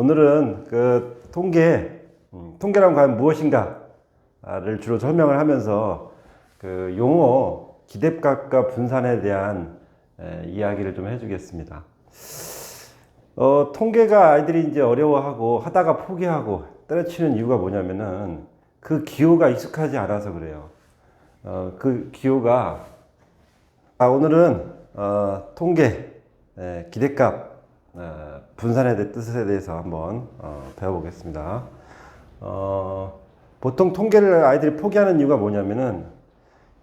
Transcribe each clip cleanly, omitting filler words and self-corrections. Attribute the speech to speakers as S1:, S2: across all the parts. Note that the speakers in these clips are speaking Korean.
S1: 오늘은 그 통계란 과연 무엇인가를 주로 설명을 하면서 그 용어 기대값과 분산에 대한 이야기를 좀 해주겠습니다. 통계가 아이들이 이제 어려워하고 하다가 포기하고 때려치는 이유가 뭐냐면은 그 기호가 익숙하지 않아서 그래요. 그 기호가 오늘은 통계 기대값 분산의 뜻에 대해서 한번 배워보겠습니다. 보통 통계를 아이들이 포기하는 이유가 뭐냐면은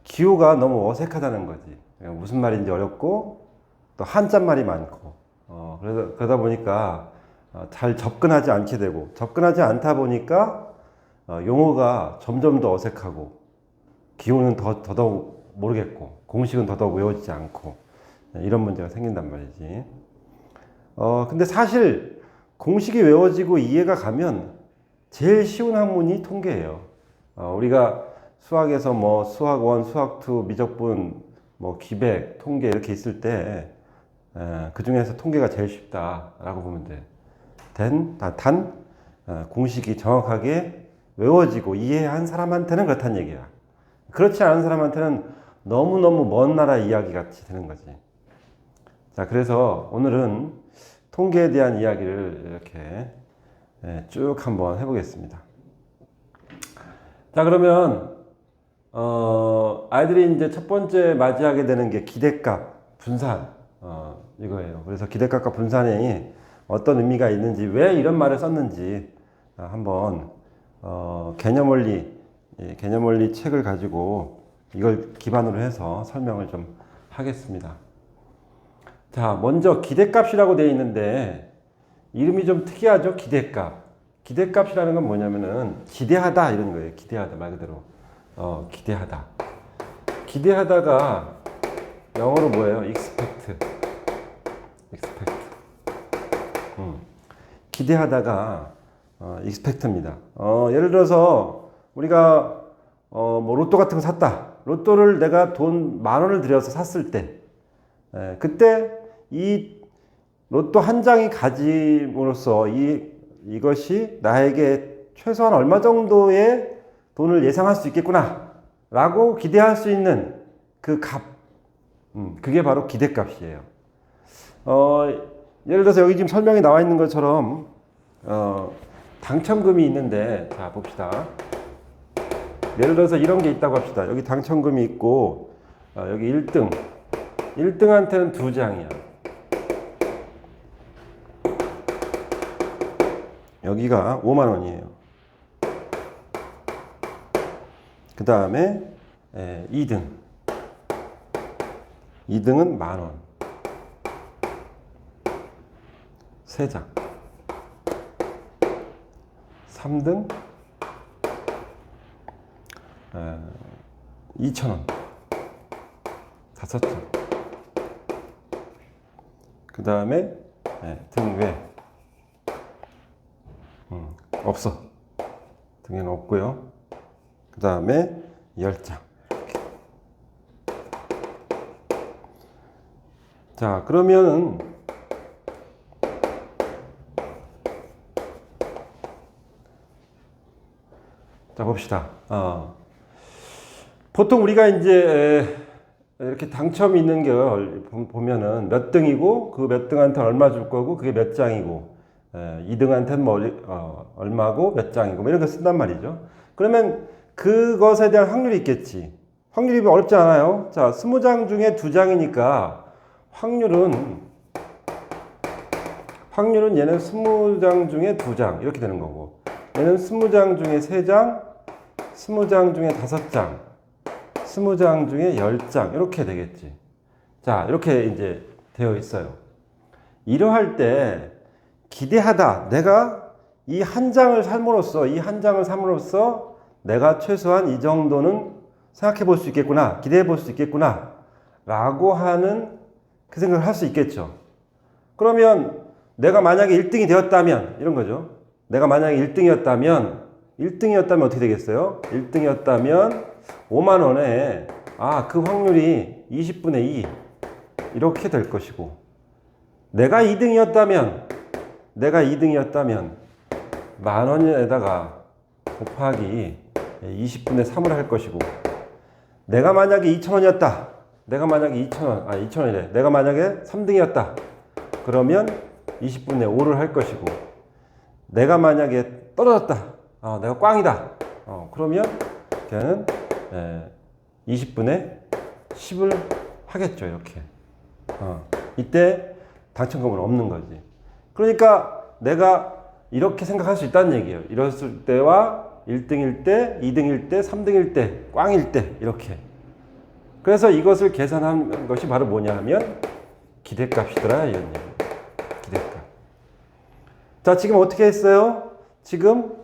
S1: 기호가 너무 어색하다는 거지. 무슨 말인지 어렵고 또 한자말이 많고 그러다 보니까 잘 접근하지 않게 되고, 접근하지 않다 보니까 용어가 점점 더 어색하고 기호는 더더욱 모르겠고 공식은 더더욱 외워지지 않고 이런 문제가 생긴단 말이지. 근데 사실 공식이 외워지고 이해가 가면 제일 쉬운 학문이 통계예요. 우리가 수학에서 뭐 수학 1, 수학 2, 미적분, 뭐 기백, 통계 이렇게 있을 때 그 중에서 통계가 제일 쉽다라고 보면 돼. 단 공식이 정확하게 외워지고 이해한 사람한테는 그렇다는 얘기야. 그렇지 않은 사람한테는 너무너무 먼 나라 이야기 같이 되는 거지. 자, 그래서 오늘은 통계에 대한 이야기를 이렇게 쭉 한번 해보겠습니다. 자, 그러면 아이들이 이제 첫 번째 맞이하게 되는 게 기대값, 분산 이거예요. 그래서 기대값과 분산이 어떤 의미가 있는지, 왜 이런 말을 썼는지 한번 개념원리 책을 가지고 이걸 기반으로 해서 설명을 좀 하겠습니다. 자, 먼저 기대값이라고 되어 있는데 이름이 좀 특이하죠? 기대값. 기대값이라는 건 뭐냐면은 기대하다 이런 거예요. 기대하다 말 그대로. 기대하다. 기대하다가 영어로 뭐예요? expect. 기대하다가 expect입니다. 예를 들어서 우리가 뭐 로또 같은 거 샀다. 로또를 내가 돈 10,000원을 들여서 샀을 때 그때 이 로또 한 장이 가짐으로써 이것이 나에게 최소한 얼마 정도의 돈을 예상할 수 있겠구나 라고 기대할 수 있는 그 값, 그게 바로 기대값이에요. 예를 들어서 여기 지금 설명이 나와 있는 것처럼 당첨금이 있는데, 자 봅시다. 예를 들어서 이런 게 있다고 합시다. 여기 당첨금이 있고 여기 1등한테는 2장이야. 여기가 50,000원이에요. 그 다음에 2등은 10,000원. 3장. 3등 2,000원. 5장. 그 다음에 등외. 없어. 등에는 없고요. 그 다음에 10장. 자, 그러면은 자 봅시다. 보통 우리가 이제 이렇게 당첨이 있는 걸 보면은 몇 등이고 그 몇 등한테 얼마 줄 거고 그게 몇 장이고 2등한테는 뭐 얼마고 몇 장이고 뭐 이런 거 쓴단 말이죠. 그러면 그것에 대한 확률이 있겠지. 확률이 어렵지 않아요. 자, 20장 중에 2장이니까 확률은 얘는 20장 중에 2장 이렇게 되는 거고, 얘는 20장 중에 3장, 20장 중에 5장, 20장 중에 10장 이렇게 되겠지. 자, 이렇게 이제 되어 있어요. 이러할 때 기대하다, 내가 이 한 장을 삼으로써 내가 최소한 이 정도는 생각해 볼 수 있겠구나, 기대해 볼 수 있겠구나 라고 하는 그 생각을 할 수 있겠죠. 그러면 내가 만약에 1등이 되었다면 이런 거죠. 내가 만약에 1등이었다면 어떻게 되겠어요? 1등이었다면 50,000원에 그 확률이 20분의 2 이렇게 될 것이고, 내가 2등이었다면 내가 2등이었다면 10,000원에다가 곱하기 20분의 3을 할 것이고, 내가 만약에 2,000원이었다. 내가 만약에 2,000원이래. 내가 만약에 3등이었다. 그러면 20분의 5를 할 것이고, 내가 만약에 떨어졌다. 내가 꽝이다. 그러면 걔는 20분의 10을 하겠죠. 이렇게. 이때 당첨금은 없는 거지. 그러니까 내가 이렇게 생각할 수 있다는 얘기예요. 이랬을 때와 1등일 때, 2등일 때, 3등일 때, 꽝일 때 이렇게. 그래서 이것을 계산한 것이 바로 뭐냐 하면 기대값이더라 이런 얘기예요. 기대값. 자, 지금 어떻게 했어요? 지금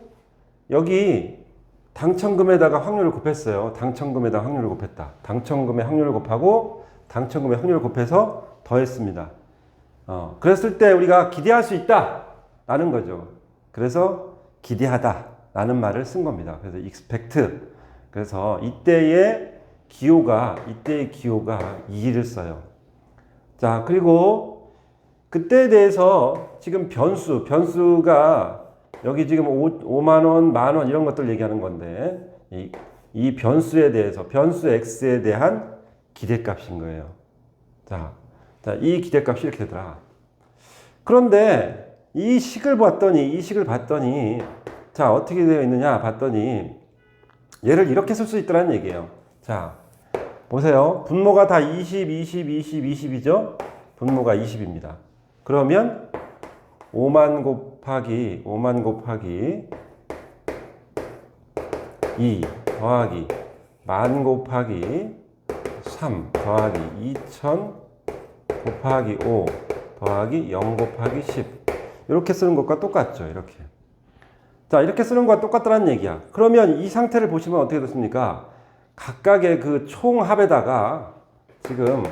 S1: 여기 당첨금에다가 확률을 곱했어요. 당첨금에다가 확률을 곱했다. 당첨금의 확률을 곱하고 당첨금의 확률을 곱해서 더했습니다. 그랬을 때 우리가 기대할 수 있다 라는 거죠. 그래서 기대하다 라는 말을 쓴 겁니다. 그래서 expect. 그래서 이때의 기호가 2를 써요. 자, 그리고 그때에 대해서 지금 변수가 여기 지금 5만 원, 10,000원 이런 것들 얘기하는 건데, 이 변수에 대해서, 변수 x에 대한 기대값인 거예요. 자, 이 기대값이 이렇게 되더라. 그런데 이 식을 봤더니, 자, 어떻게 되어 있느냐 봤더니, 얘를 이렇게 쓸 수 있다는 얘기예요. 자, 보세요. 분모가 다 20, 20, 20, 20이죠? 분모가 20입니다. 그러면 5만 곱하기 2 더하기 10,000 곱하기 3 더하기 2,000 곱하기 5 더하기 0 곱하기 10 이렇게 쓰는 것과 똑같죠. 이렇게. 자, 이렇게 쓰는 것과 똑같다는 얘기야. 그러면 이 상태를 보시면 어떻게 됐습니까? 각각의 그 총합에다가 지금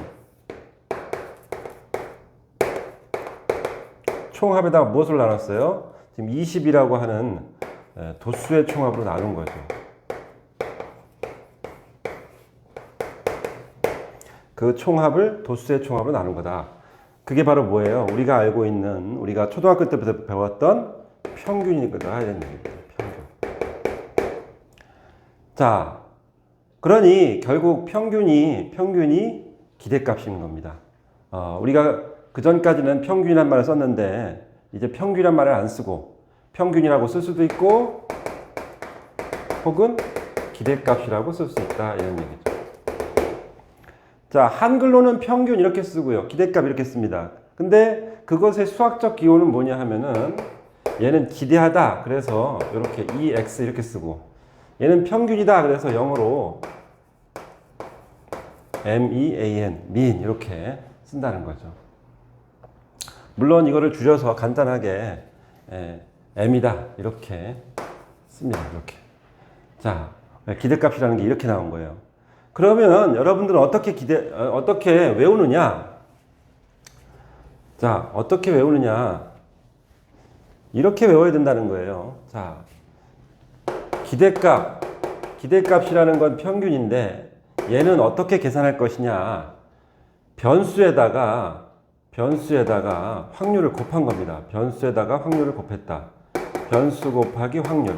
S1: 총합에다가 무엇을 나눴어요? 지금 20이라고 하는 도수의 총합으로 나눈 거죠. 그 총합을 도수의 총합으로 나눈 거다. 그게 바로 뭐예요? 우리가 알고 있는, 우리가 초등학교 때부터 배웠던 평균이거든. 이런 얘기입니다. 평균. 자, 그러니 결국 평균이 기대값인 겁니다. 우리가 그 전까지는 평균이란 말을 썼는데 이제 평균이란 말을 안 쓰고 평균이라고 쓸 수도 있고 혹은 기대값이라고 쓸 수 있다 이런 얘기죠. 자, 한글로는 평균 이렇게 쓰고요. 기대값 이렇게 씁니다. 근데 그것의 수학적 기호는 뭐냐 하면은 얘는 기대하다. 그래서 이렇게 EX 이렇게 쓰고 얘는 평균이다. 그래서 0으로 MEAN, mean 이렇게 쓴다는 거죠. 물론 이거를 줄여서 간단하게 M이다 이렇게 씁니다. 이렇게. 자, 기대값이라는 게 이렇게 나온 거예요. 그러면 여러분들은 어떻게 외우느냐? 자, 어떻게 외우느냐? 이렇게 외워야 된다는 거예요. 자, 기대값이라는 건 평균인데 얘는 어떻게 계산할 것이냐? 변수에다가 확률을 곱한 겁니다. 변수에다가 확률을 곱했다. 변수 곱하기 확률.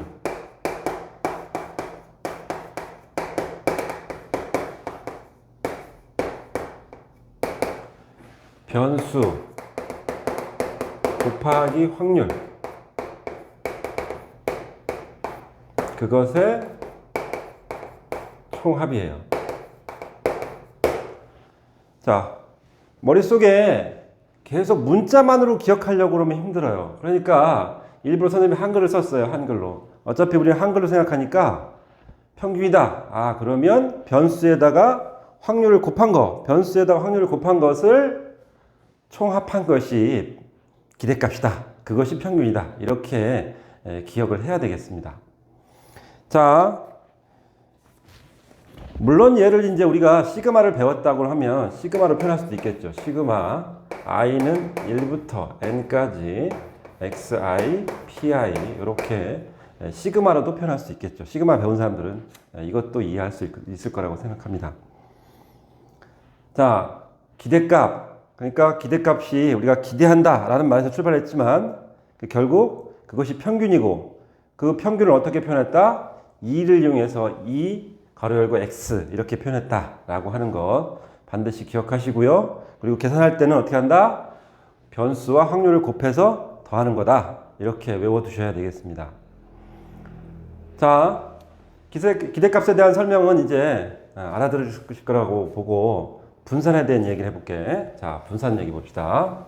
S1: 변수 곱하기 확률. 그것의 총합이에요. 자, 머릿속에 계속 문자만으로 기억하려고 그러면 힘들어요. 그러니까 일부러 선생님이 한글을 썼어요. 한글로. 어차피 우리는 한글로 생각하니까 평균이다. 그러면 변수에다가 확률을 곱한 것을 총합한 것이 기대값이다. 그것이 평균이다. 이렇게 기억을 해야 되겠습니다. 자, 물론 얘를 이제 우리가 시그마를 배웠다고 하면 시그마로 표현할 수도 있겠죠. 시그마 i는 1부터 n까지 xi, pi 이렇게 시그마로도 표현할 수 있겠죠. 시그마 배운 사람들은 이것도 이해할 수 있을 거라고 생각합니다. 자, 기대값. 그러니까 기대값이 우리가 기대한다 라는 말에서 출발했지만 결국 그것이 평균이고 그 평균을 어떻게 표현했다? 2를 이용해서 2 가로 열고 x 이렇게 표현했다라고 하는 것 반드시 기억하시고요. 그리고 계산할 때는 어떻게 한다? 변수와 확률을 곱해서 더하는 거다. 이렇게 외워두셔야 되겠습니다. 자, 기대값에 대한 설명은 이제 알아들으실 거라고 보고 분산에 대한 얘기를 해볼게. 자, 분산 얘기 봅시다.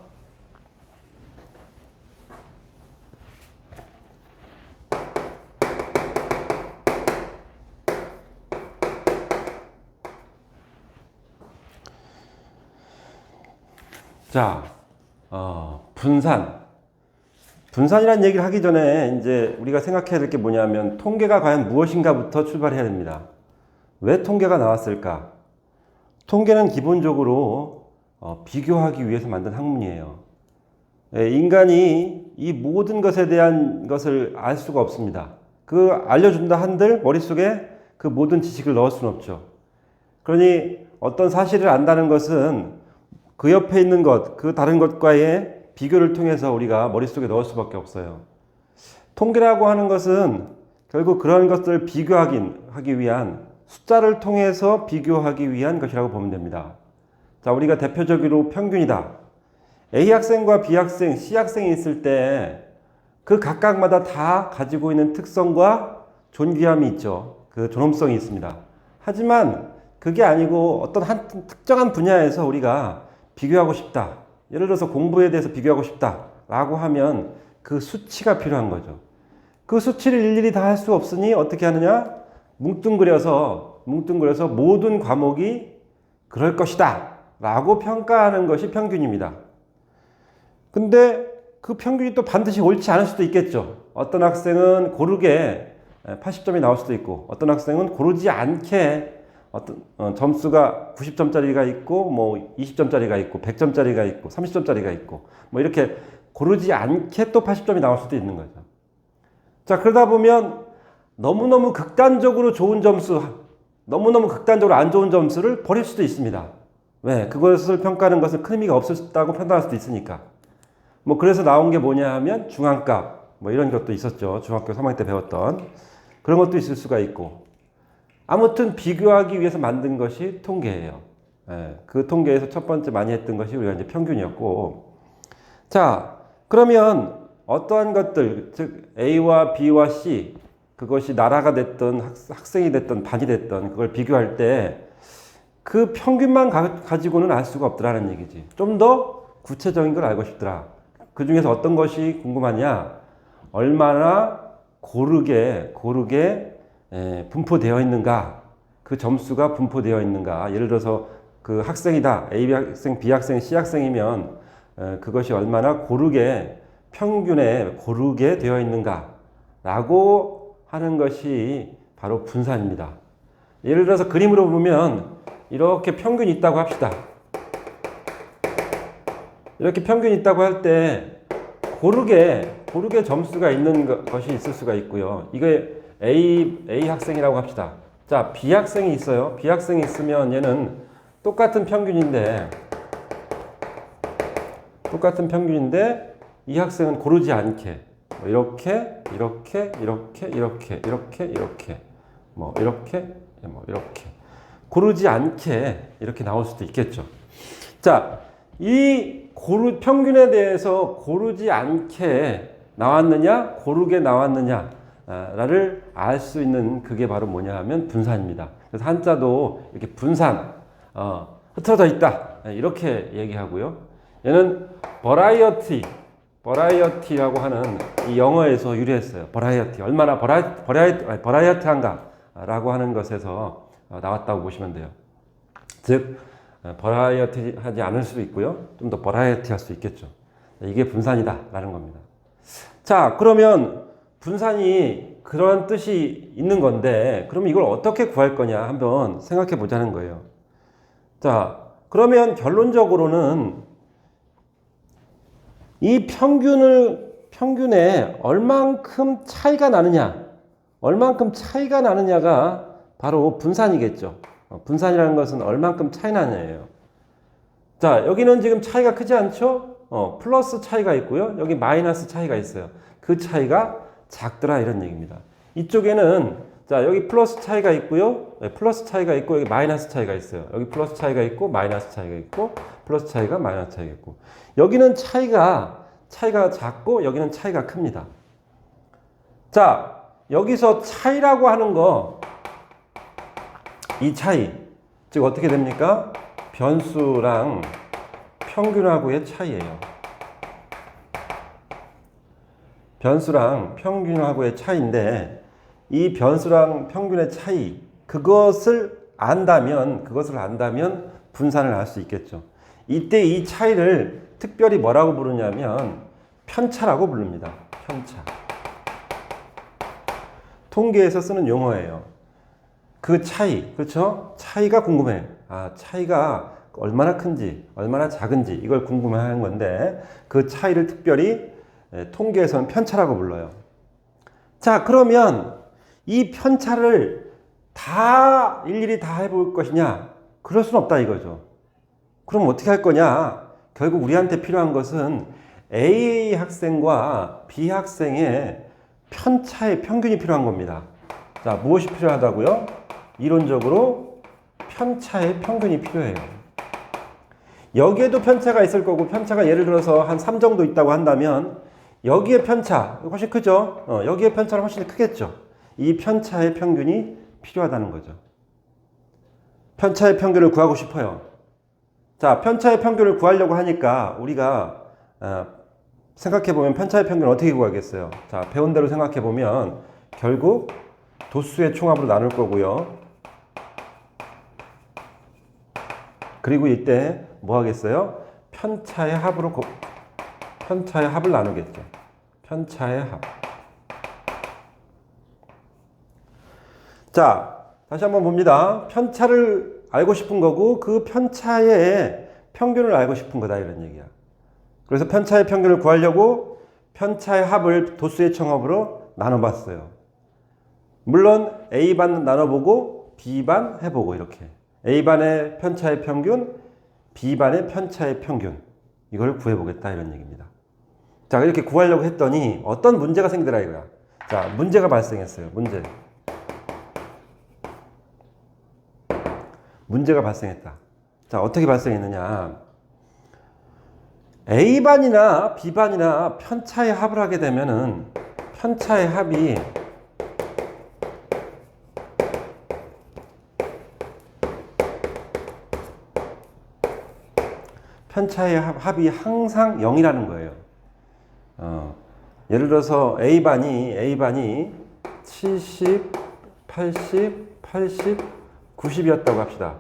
S1: 자, 분산이라는 얘기를 하기 전에 이제 우리가 생각해야 될 게 뭐냐면 통계가 과연 무엇인가부터 출발해야 됩니다. 왜 통계가 나왔을까? 통계는 기본적으로 비교하기 위해서 만든 학문이에요. 인간이 이 모든 것에 대한 것을 알 수가 없습니다. 그 알려준다 한들 머릿속에 그 모든 지식을 넣을 수는 없죠. 그러니 어떤 사실을 안다는 것은 그 옆에 있는 것, 그 다른 것과의 비교를 통해서 우리가 머릿속에 넣을 수밖에 없어요. 통계라고 하는 것은 결국 그런 것들을 비교하기 위한 숫자를 통해서 비교하기 위한 것이라고 보면 됩니다. 자, 우리가 대표적으로 평균이다. A 학생과 B 학생, C 학생이 있을 때 그 각각마다 다 가지고 있는 특성과 존귀함이 있죠. 그 존엄성이 있습니다. 하지만 그게 아니고 어떤 한 특정한 분야에서 우리가 비교하고 싶다. 예를 들어서 공부에 대해서 비교하고 싶다. 라고 하면 그 수치가 필요한 거죠. 그 수치를 일일이 다 할 수 없으니 어떻게 하느냐? 뭉뚱그려서 모든 과목이 그럴 것이다. 라고 평가하는 것이 평균입니다. 근데 그 평균이 또 반드시 옳지 않을 수도 있겠죠. 어떤 학생은 고르게 80점이 나올 수도 있고 어떤 학생은 고르지 않게 어떤 점수가 90점짜리가 있고 뭐 20점짜리가 있고 100점짜리가 있고 30점짜리가 있고 뭐 이렇게 고르지 않게 또 80점이 나올 수도 있는 거죠. 자, 그러다 보면 너무너무 극단적으로 좋은 점수, 너무너무 극단적으로 안 좋은 점수를 버릴 수도 있습니다. 왜? 그것을 평가하는 것은 큰 의미가 없었다고 판단할 수도 있으니까. 뭐 그래서 나온 게 뭐냐 하면 중앙값 뭐 이런 것도 있었죠. 중학교 3학년 때 배웠던 그런 것도 있을 수가 있고. 아무튼 비교하기 위해서 만든 것이 통계예요. 그 통계에서 첫 번째 많이 했던 것이 우리가 이제 평균이었고. 자, 그러면 어떠한 것들, 즉 A와 B와 C, 그것이 나라가 됐든 학생이 됐든 반이 됐든 그걸 비교할 때 그 평균만 가지고는 알 수가 없더라는 얘기지. 좀 더 구체적인 걸 알고 싶더라. 그 중에서 어떤 것이 궁금하냐? 얼마나 고르게 분포되어 있는가? 그 점수가 분포되어 있는가? 예를 들어서 그 학생이다. A 학생, B 학생, C 학생이면 그것이 얼마나 평균에 고르게 되어 있는가? 라고 하는 것이 바로 분산입니다. 예를 들어서 그림으로 보면 이렇게 평균이 있다고 합시다. 이렇게 평균이 있다고 할 때 고르게 점수가 있는 것이 있을 수가 있고요. 이게 A 학생이라고 합시다. 자, B 학생이 있어요. B 학생이 있으면 얘는 똑같은 평균인데 이 학생은 고르지 않게 이렇게 고르지 않게 이렇게 나올 수도 있겠죠. 자, 이 평균에 대해서 고르지 않게 나왔느냐, 고르게 나왔느냐를 알 수 있는 그게 바로 뭐냐 하면 분산입니다. 그래서 한자도 이렇게 분산, 흐트러져 있다. 이렇게 얘기하고요. 얘는 버라이어티라고 하는 이 영어에서 유래했어요. 버라이어티. 얼마나 버라이어티한가라고 하는 것에서 나왔다고 보시면 돼요. 즉, 버라이어티 하지 않을 수도 있고요. 좀 더 버라이어티 할 수 있겠죠. 이게 분산이다라는 겁니다. 자, 그러면 분산이 그런 뜻이 있는 건데, 그럼 이걸 어떻게 구할 거냐 한번 생각해 보자는 거예요. 자, 그러면 결론적으로는 이 평균에 얼만큼 차이가 나느냐가 바로 분산이겠죠. 분산이라는 것은 얼만큼 차이 나느냐예요. 자, 여기는 지금 차이가 크지 않죠? 플러스 차이가 있고요. 여기 마이너스 차이가 있어요. 그 차이가 작더라 이런 얘기입니다. 이쪽에는 자 여기 플러스 차이가 있고요. 네, 플러스 차이가 있고 여기 마이너스 차이가 있어요. 여기 플러스 차이가 있고 마이너스 차이가 있고 플러스 차이가 마이너스 차이가 있고 여기는 차이가 작고 여기는 차이가 큽니다. 자 여기서 차이라고 하는 거 이 차이 즉 어떻게 됩니까? 변수랑 평균하고의 차이예요. 변수랑 평균하고의 차이인데 이 변수랑 평균의 차이 그것을 안다면 분산을 할 수 있겠죠. 이때 이 차이를 특별히 뭐라고 부르냐면 편차라고 부릅니다. 편차. 통계에서 쓰는 용어예요. 그 차이, 그렇죠? 차이가 궁금해. 차이가 얼마나 큰지, 얼마나 작은지 이걸 궁금해하는 건데 그 차이를 특별히 통계에서는 편차라고 불러요. 자, 그러면 이 편차를 일일이 다 해볼 것이냐? 그럴 수는 없다 이거죠. 그럼 어떻게 할 거냐? 결국 우리한테 필요한 것은 A 학생과 B 학생의 편차의 평균이 필요한 겁니다. 자, 무엇이 필요하다고요? 이론적으로 편차의 평균이 필요해요. 여기에도 편차가 있을 거고 편차가 예를 들어서 한 3 정도 있다고 한다면 여기에 편차 훨씬 크죠? 여기에 편차는 훨씬 크겠죠? 이 편차의 평균이 필요하다는 거죠. 편차의 평균을 구하고 싶어요. 자, 편차의 평균을 구하려고 하니까 우리가 생각해보면 편차의 평균을 어떻게 구하겠어요? 자, 배운 대로 생각해보면 결국 도수의 총합으로 나눌 거고요. 그리고 이때 뭐 하겠어요? 편차의 합을 나누겠죠. 편차의 합. 자, 다시 한번 봅니다. 편차를 알고 싶은 거고 그 편차의 평균을 알고 싶은 거다 이런 얘기야. 그래서 편차의 평균을 구하려고 편차의 합을 도수의 총합으로 나눠봤어요. 물론 A반 나눠보고 B반 해보고 이렇게 A반의 편차의 평균, B반의 편차의 평균 이걸 구해보겠다 이런 얘기입니다. 자, 이렇게 구하려고 했더니 어떤 문제가 생기더라 이거야. 자, 문제가 발생했어요. 문제가 발생했다. 자, 어떻게 발생했느냐. A반이나 B반이나 편차의 합을 하게 되면은 편차의 합이 항상 0이라는 거예요. 예를 들어서 A반이 70, 80, 80, 90이었다고 합시다.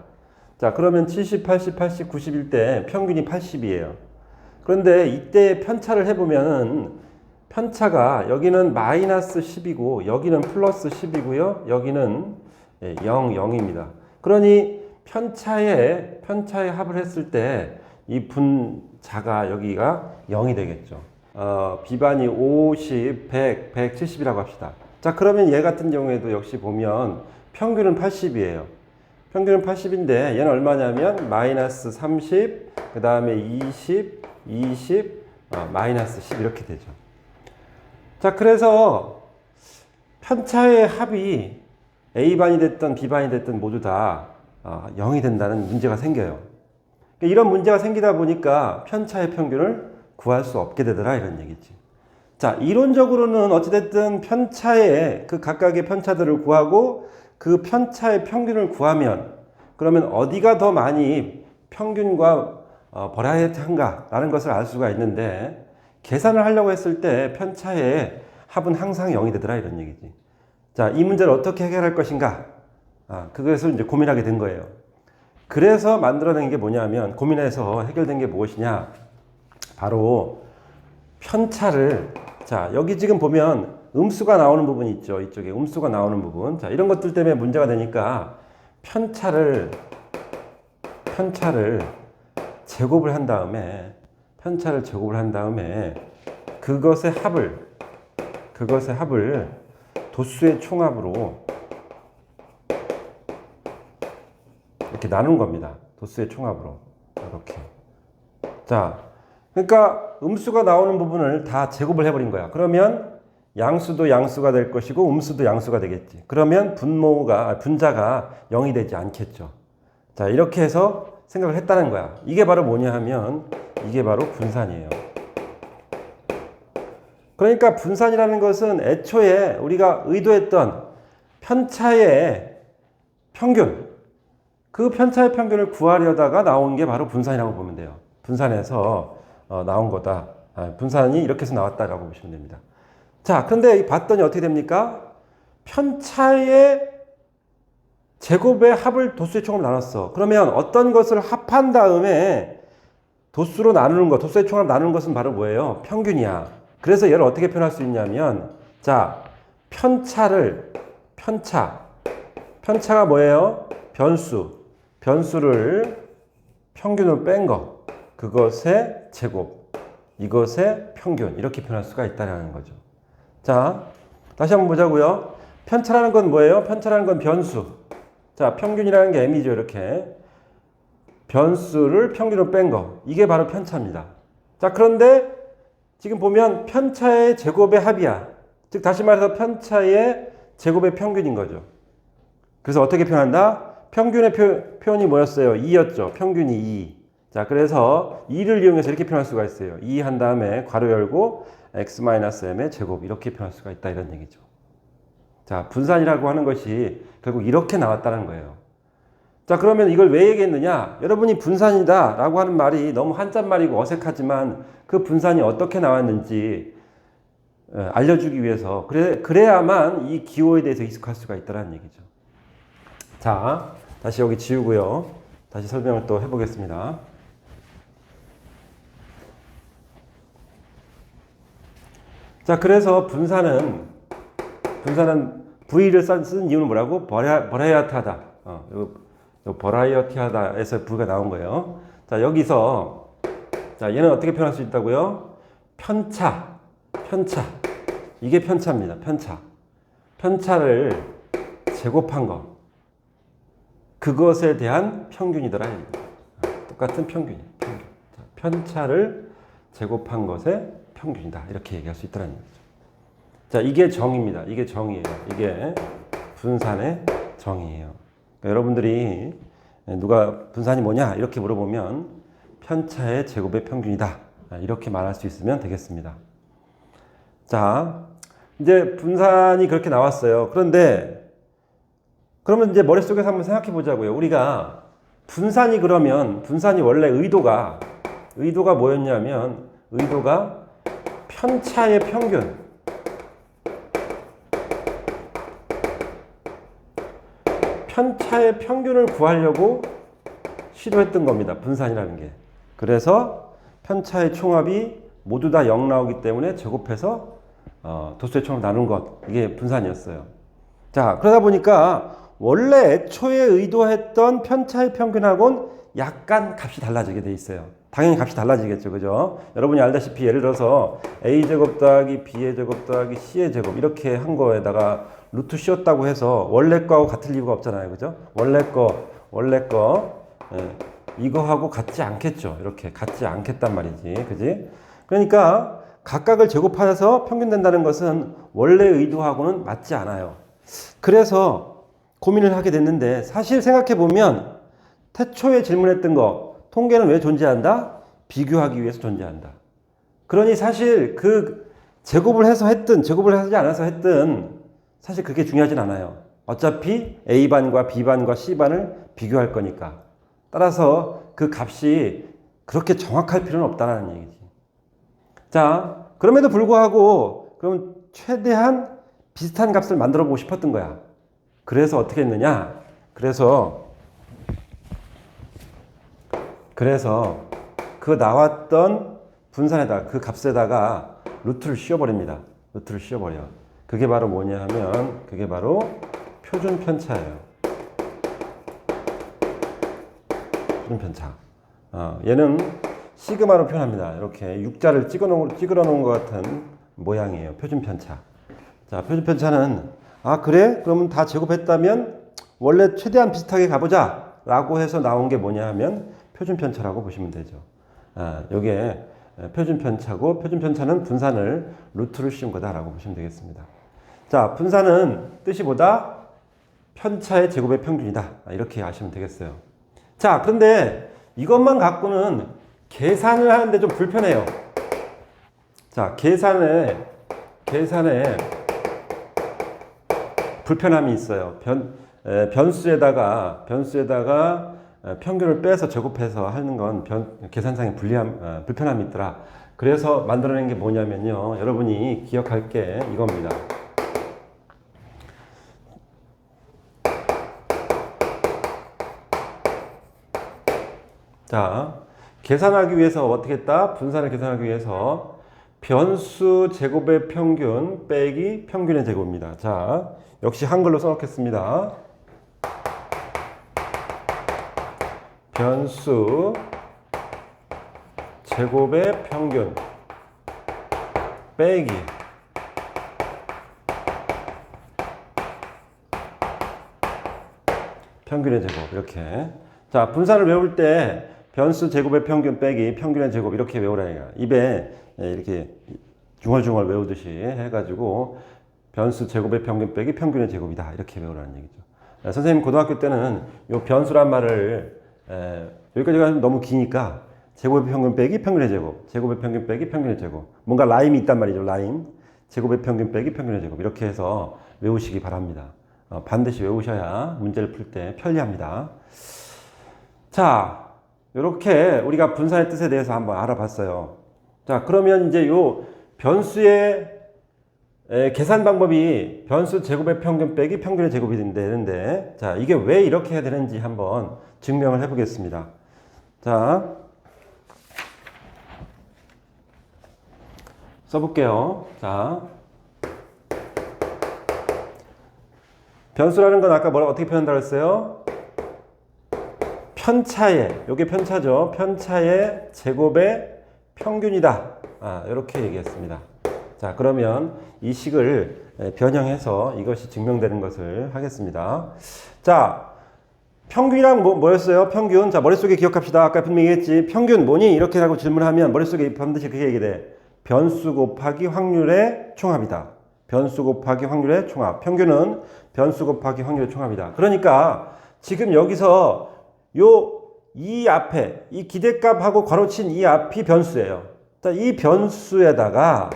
S1: 자, 그러면 70, 80, 80, 90일 때 평균이 80이에요. 그런데 이때 편차를 해보면 편차가 여기는 마이너스 10이고 여기는 플러스 10이고요. 여기는 0, 0입니다. 그러니 편차의 합을 했을 때 이 분자가 여기가 0이 되겠죠. B반이 50, 100, 170이라고 합시다. 자, 그러면 얘 같은 경우에도 역시 보면 평균은 80이에요. 평균은 80인데 얘는 얼마냐면 마이너스 30, 그 다음에 20, 20, 마이너스 10 이렇게 되죠. 자, 그래서 편차의 합이 A반이 됐든 B반이 됐든 모두 다 0이 된다는 문제가 생겨요. 이런 문제가 생기다 보니까 편차의 평균을 구할 수 없게 되더라 이런 얘기지. 자, 이론적으로는 어찌됐든 편차의 그 각각의 편차들을 구하고 그 편차의 평균을 구하면 그러면 어디가 더 많이 평균과 버라이어티한가 라는 것을 알 수가 있는데 계산을 하려고 했을 때 편차의 합은 항상 0이 되더라 이런 얘기지. 자, 이 문제를 어떻게 해결할 것인가? 그것을 이제 고민하게 된 거예요. 그래서 만들어낸 게 뭐냐면 고민해서 해결된 게 무엇이냐? 바로 편차를 자, 여기 지금 보면 음수가 나오는 부분이 있죠. 이쪽에 음수가 나오는 부분. 자, 이런 것들 때문에 문제가 되니까 편차를 제곱을 한 다음에 그것의 합을 도수의 총합으로 이렇게 나눈 겁니다. 도수의 총합으로. 이렇게. 자, 그러니까 음수가 나오는 부분을 다 제곱을 해버린 거야. 그러면 양수도 양수가 될 것이고 음수도 양수가 되겠지. 그러면 분자가 0이 되지 않겠죠. 자, 이렇게 해서 생각을 했다는 거야. 이게 바로 뭐냐 하면 이게 바로 분산이에요. 그러니까 분산이라는 것은 애초에 우리가 의도했던 편차의 평균, 그 편차의 평균을 구하려다가 나온 게 바로 분산이라고 보면 돼요. 분산해서 나온 거다. 분산이 이렇게 해서 나왔다라고 보시면 됩니다. 자, 그런데 봤더니 어떻게 됩니까? 편차의 제곱의 합을 도수의 총합으로 나눴어. 그러면 어떤 것을 합한 다음에 도수로 나누는 것, 도수의 총합으로 나누는 것은 바로 뭐예요? 평균이야. 그래서 얘를 어떻게 표현할 수 있냐면, 자, 편차가 뭐예요? 변수를 평균으로 뺀 거, 그것의 제곱, 이것의 평균, 이렇게 표현할 수가 있다는 거죠. 자, 다시 한번 보자고요. 편차라는 건 뭐예요? 편차라는 건 변수. 자, 평균이라는 게 m이죠. 이렇게 변수를 평균으로 뺀 거, 이게 바로 편차입니다. 자, 그런데 지금 보면 편차의 제곱의 합이야. 즉 다시 말해서 편차의 제곱의 평균인 거죠. 그래서 어떻게 표현한다? 평균의 표현이 뭐였어요? 2였죠. 평균이 2. 자, 그래서 2를 이용해서 이렇게 표현할 수가 있어요. 2 한 다음에 괄호 열고 x-m의 제곱, 이렇게 표현할 수가 있다, 이런 얘기죠. 자, 분산이라고 하는 것이 결국 이렇게 나왔다는 거예요. 자, 그러면 이걸 왜 얘기했느냐? 여러분이 분산이다 라고 하는 말이 너무 한자말이고 어색하지만 그 분산이 어떻게 나왔는지 알려주기 위해서, 그래야만 이 기호에 대해서 익숙할 수가 있다는 얘기죠. 자, 다시 여기 지우고요. 다시 설명을 또 해보겠습니다. 자, 그래서 분산은 V를 쓴 이유는 뭐라고? 버라이어티하다. 버라이어티하다에서 V가 나온 거예요. 자, 여기서, 자, 얘는 어떻게 표현할 수 있다고요? 편차. 이게 편차입니다. 편차를 제곱한 거. 그것에 대한 평균이더라. 똑같은 평균. 자, 편차를 제곱한 것의 평균이다. 이렇게 얘기할 수 있다는 얘기죠. 자, 이게 정의입니다. 이게 정의예요. 이게 분산의 정의예요. 그러니까 여러분들이 누가 분산이 뭐냐 이렇게 물어보면 편차의 제곱의 평균이다. 이렇게 말할 수 있으면 되겠습니다. 자, 이제 분산이 그렇게 나왔어요. 그런데 그러면 이제 머릿속에서 한번 생각해 보자고요. 우리가 분산이 원래 의도가 뭐였냐면, 의도가 편차의 평균을 구하려고 시도했던 겁니다. 분산이라는 게. 그래서 편차의 총합이 모두 다 0 나오기 때문에 제곱해서 도수의 총합을 나눈 것, 이게 분산이었어요. 자, 그러다 보니까 원래 애초에 의도했던 편차의 평균하고는 약간 값이 달라지게 돼 있어요. 당연히 값이 달라지겠죠. 그죠? 여러분이 알다시피 예를 들어서 a제곱 더하기 b의 제곱 더하기 c의 제곱 이렇게 한 거에다가 루트 씌웠다고 해서 원래 거하고 같을 이유가 없잖아요. 그죠? 원래 거 이거하고 같지 않겠죠. 이렇게 같지 않겠단 말이지. 그지? 그러니까 각각을 제곱해서 평균 된다는 것은 원래 의도하고는 맞지 않아요. 그래서 고민을 하게 됐는데, 사실 생각해보면 태초에 질문했던 거, 통계는 왜 존재한다? 비교하기 위해서 존재한다. 그러니 사실 그 제곱을 해서 했든 제곱을 하지 않아서 했든 사실 그게 중요하진 않아요. 어차피 A반과 B반과 C반을 비교할 거니까. 따라서 그 값이 그렇게 정확할 필요는 없다는 얘기지. 자, 그럼에도 불구하고 그럼 최대한 비슷한 값을 만들어 보고 싶었던 거야. 그래서 어떻게 했느냐? 그래서 그 나왔던 분산에다가 그 값에다가 루트를 씌워버립니다. 루트를 씌워버려. 그게 바로 뭐냐 하면 그게 바로 표준 편차예요. 표준 편차. 얘는 시그마로 표현합니다. 이렇게 U자를 찍어 놓은 것 같은 모양이에요. 표준 편차. 자, 표준 편차는 그래? 그러면 다 제곱했다면 원래 최대한 비슷하게 가보자 라고 해서 나온 게 뭐냐 하면 표준 편차라고 보시면 되죠. 요게 표준 편차고, 표준 편차는 분산을 루트를 씌운 거다라고 보시면 되겠습니다. 자, 분산은 뜻이 뭐다? 편차의 제곱의 평균이다. 이렇게 아시면 되겠어요. 자, 그런데 이것만 갖고는 계산을 하는데 좀 불편해요. 자, 계산에 불편함이 있어요. 변수에다가 평균을 빼서 제곱해서 하는 건 계산상의 불편함이 있더라. 그래서 만들어낸 게 뭐냐면요. 여러분이 기억할 게 이겁니다. 자, 계산하기 위해서 어떻게 했다? 분산을 계산하기 위해서 변수 제곱의 평균 빼기 평균의 제곱입니다. 자, 역시 한글로 써놓겠습니다. 변수 제곱의 평균 빼기 평균의 제곱 이렇게. 자, 분산을 외울 때 변수 제곱의 평균 빼기 평균의 제곱 이렇게 외우라니까. 입에 이렇게 중얼중얼 외우듯이 해가지고 변수 제곱의 평균 빼기 평균의 제곱이다 이렇게 외우라는 얘기죠. 선생님 고등학교 때는 이 변수란 말을 여기까지가 너무 기니까 제곱의 평균 빼기 평균의 제곱, 제곱의 평균 빼기 평균의 제곱, 뭔가 라임이 있단 말이죠. 라임, 제곱의 평균 빼기 평균의 제곱 이렇게 해서 외우시기 바랍니다. 반드시 외우셔야 문제를 풀 때 편리합니다. 자, 이렇게 우리가 분산의 뜻에 대해서 한번 알아봤어요. 자, 그러면 이제 요 변수의 계산 방법이 변수 제곱의 평균 빼기 평균의 제곱이 되는데, 자, 이게 왜 이렇게 해야 되는지 한번 증명을 해 보겠습니다. 자, 써볼게요. 자, 변수라는 건 아까 어떻게 표현한다고 했어요? 편차의, 요게 편차죠. 편차의 제곱의 평균이다. 이렇게 얘기했습니다. 자, 그러면 이 식을 변형해서 이것이 증명되는 것을 하겠습니다. 자, 평균이란 뭐였어요? 평균. 자, 머릿속에 기억합시다. 아까 분명히 얘기했지. 평균 뭐니? 이렇게 하고 질문하면 머릿속에 반드시 그렇게 얘기돼. 변수 곱하기 확률의 총합이다. 변수 곱하기 확률의 총합. 평균은 변수 곱하기 확률의 총합이다. 그러니까 지금 여기서 이 앞에 이 기대값하고 괄호친 이 앞이 변수예요. 자, 이 변수에다가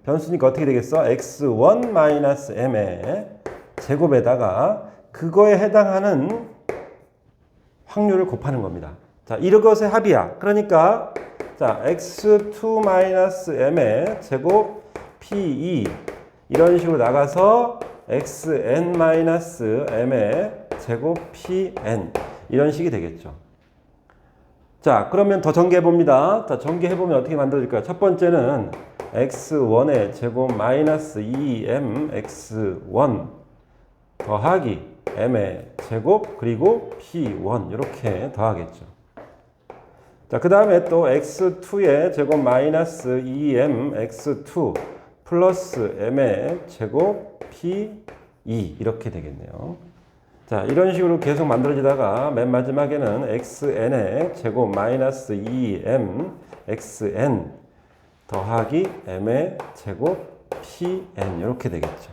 S1: 변수니까 어떻게 되겠어? x1-m의 제곱에다가 그거에 해당하는 확률을 곱하는 겁니다. 자, 이것의 합이야. 그러니까 자, x2-m의 제곱 p2 이런 식으로 나가서 xn-m의 제곱 pn 이런 식이 되겠죠. 자, 그러면 더 전개해 봅니다. 자, 전개해 보면 어떻게 만들어질까요? 첫 번째는 x1의 제곱 마이너스 2m x1 더하기 m의 제곱 그리고 p1 이렇게 더하겠죠. 자, 그 다음에 또 x2의 제곱 마이너스 2m x2 플러스 m의 제곱 p2 이렇게 되겠네요. 자, 이런 식으로 계속 만들어지다가 맨 마지막에는 xn의 제곱 마이너스 2m xn 더하기 m의 제곱 pn 이렇게 되겠죠.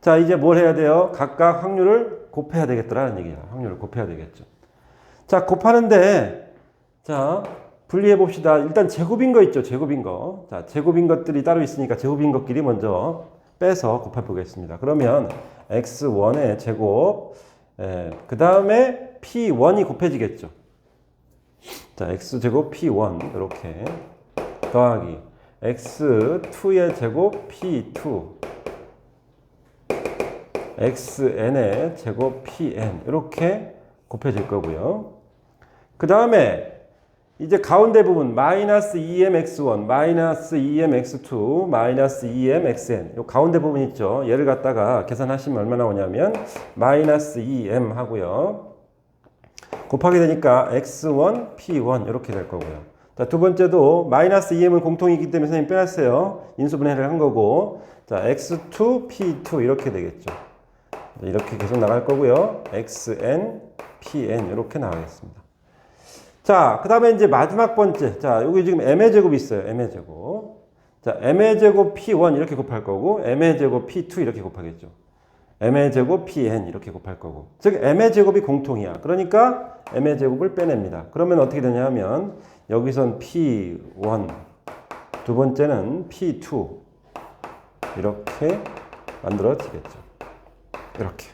S1: 자, 이제 뭘 해야 돼요? 각각 확률을 곱해야 되겠더라는 얘기야. 확률을 곱해야 되겠죠. 자, 곱하는데 자, 분리해 봅시다. 일단 제곱인 거 있죠. 제곱인 거. 자, 제곱인 것들이 따로 있으니까 제곱인 것끼리 먼저 빼서 곱해 보겠습니다. 그러면 x1의 제곱, 그 다음에 p1이 곱해지겠죠. 자, x제곱 p1 이렇게 더하기 x2의 제곱 p2 xn의 제곱 pn 이렇게 곱해질 거고요. 그 다음에 이제 가운데 부분 마이너스 2mx1, 마이너스 2mx2, 마이너스 2mxn 요 가운데 부분 있죠. 얘를 갖다가 계산하시면 얼마나 오냐면 마이너스 2m 하고요. 곱하게 되니까 x1, p1 이렇게 될 거고요. 자, 두 번째도 마이너스 2m은 공통이기 때문에 선생님 빼놨어요. 인수분해를 한 거고 자, x2, p2 이렇게 되겠죠. 이렇게 계속 나갈 거고요. xn, pn 이렇게 나가겠습니다. 자, 그 다음에 이제 마지막 번째. 자, 여기 지금 m의 제곱이 있어요. m의 제곱. 자, m의 제곱 p1 이렇게 곱할 거고, m의 제곱 p2 이렇게 곱하겠죠. m의 제곱 pn 이렇게 곱할 거고. 즉, m의 제곱이 공통이야. 그러니까 m의 제곱을 빼냅니다. 그러면 어떻게 되냐 하면, 여기선 p1, 두 번째는 p2 이렇게 만들어지겠죠. 이렇게.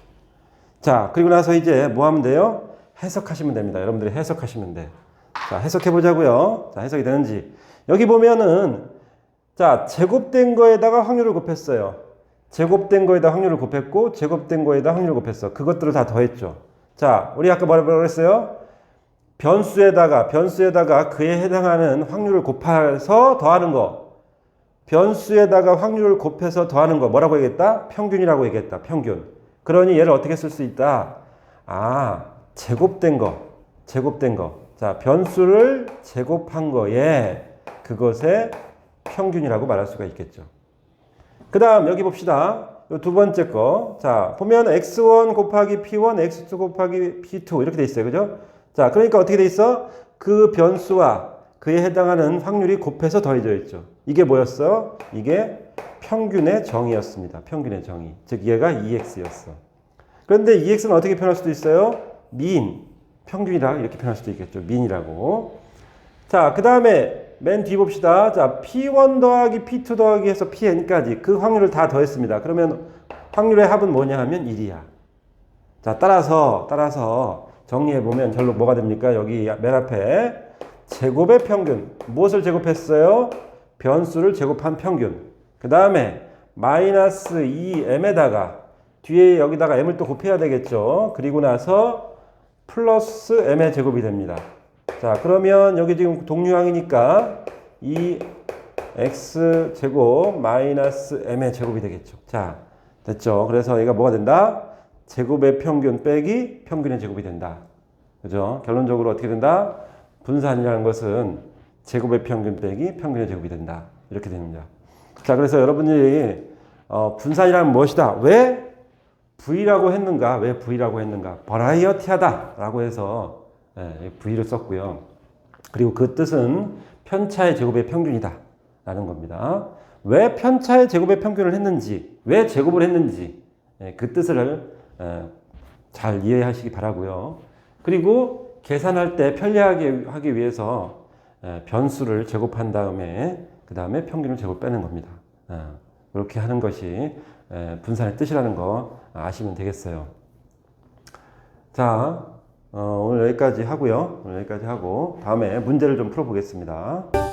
S1: 자, 그리고 나서 이제 뭐 하면 돼요? 해석하시면 됩니다. 여러분들이 해석하시면 돼. 자, 해석해 보자고요. 자, 해석이 되는지. 여기 보면은 자, 제곱된 거에다가 확률을 곱했어요. 제곱된 거에다 확률을 곱했고 제곱된 거에다 확률을 곱했어. 그것들을 다 더했죠. 자, 우리 아까 뭐라고 그랬어요? 변수에다가 그에 해당하는 확률을 곱해서 더하는 거. 변수에다가 확률을 곱해서 더하는 거 뭐라고 얘기했다? 평균이라고 얘기했다. 평균. 그러니 얘를 어떻게 쓸 수 있다? 아, 제곱된 거. 자, 변수를 제곱한 거에 그것의 평균이라고 말할 수가 있겠죠. 그 다음 여기 봅시다. 두 번째 거. 자, 보면 x1 곱하기 p1, x2 곱하기 p2 이렇게 돼 있어요. 그죠? 자, 그러니까 어떻게 돼 있어? 그 변수와 그에 해당하는 확률이 곱해서 더해져 있죠. 이게 뭐였어? 이게 평균의 정의였습니다. 평균의 정의. 즉 얘가 EX였어. 그런데 EX는 어떻게 표현할 수도 있어요? 민, 평균이라 이렇게 표현할 수도 있겠죠. 민이라고. 자, 그 다음에 맨 뒤 봅시다. 자, P1 더하기 P2 더하기 해서 Pn까지 그 확률을 다 더했습니다. 그러면 확률의 합은 뭐냐 하면 1이야. 자, 따라서 정리해보면 결국 뭐가 됩니까? 여기 맨 앞에 제곱의 평균. 무엇을 제곱했어요? 변수를 제곱한 평균. 그 다음에 마이너스 2m에다가 뒤에 여기다가 m을 또 곱해야 되겠죠. 그리고 나서 플러스 m의 제곱이 됩니다. 자, 그러면 여기 지금 동류항이니까 2x 제곱 마이너스 m의 제곱이 되겠죠. 자, 됐죠. 그래서 얘가 뭐가 된다? 제곱의 평균 빼기 평균의 제곱이 된다. 그죠? 결론적으로 어떻게 된다? 분산이라는 것은 제곱의 평균 빼기 평균의 제곱이 된다. 이렇게 됩니다. 자, 그래서 여러분들이 분산이란 무엇이다? 왜 V라고 했는가? 왜 V라고 했는가? 버라이어티하다 라고 해서 V를 썼고요. 그리고 그 뜻은 편차의 제곱의 평균이다 라는 겁니다. 왜 편차의 제곱의 평균을 했는지, 왜 제곱을 했는지 그 뜻을 잘 이해하시기 바라고요. 그리고 계산할 때 편리하게 하기 위해서 변수를 제곱한 다음에 그 다음에 평균을 제곱 빼는 겁니다. 그렇게 하는 것이 분산의 뜻이라는 거 아시면 되겠어요. 자, 오늘 여기까지 하고요. 다음에 문제를 좀 풀어보겠습니다.